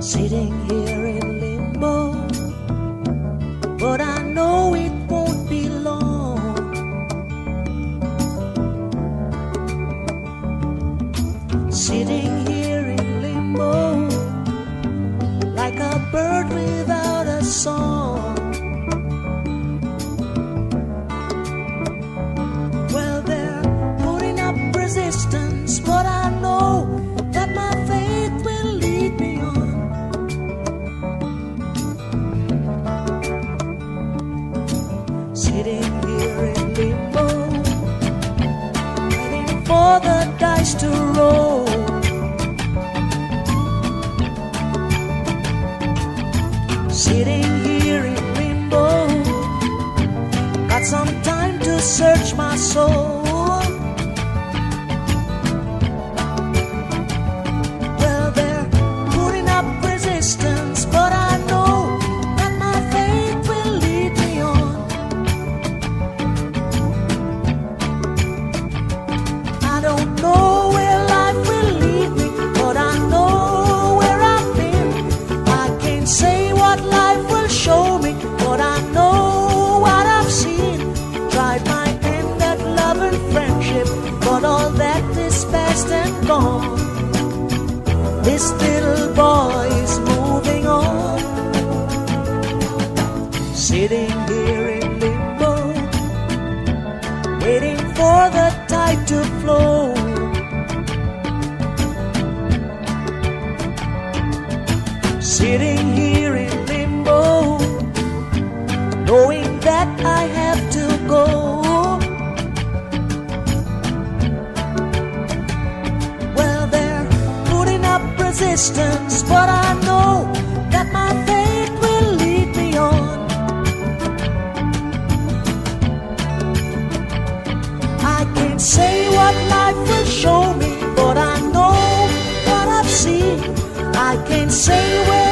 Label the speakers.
Speaker 1: sitting here in limbo, but I know it won't be long. Sitting here in limbo, like a bird without a song. Well, they're putting up resistance, but I know that my faith will lead me on. Sitting here in limbo, waiting for the dice to roll. Sitting here in limbo, got some time to search my soul. Well, they're putting up resistance, but I know that my faith will lead me on. I don't know where life will lead me, but I know where I've been. I can't say what life will show me, but I know what I've seen. Tried my hand at love and friendship, but all that is past and gone. This little boy is moving on. Sitting here in limbo, waiting for the tide to flow. Sitting here in limbo, knowing that I have to go. Well, they're putting up resistance, but I know that my faith will lead me on. I can't say what life will show me, but I know what I've seen. I can't say where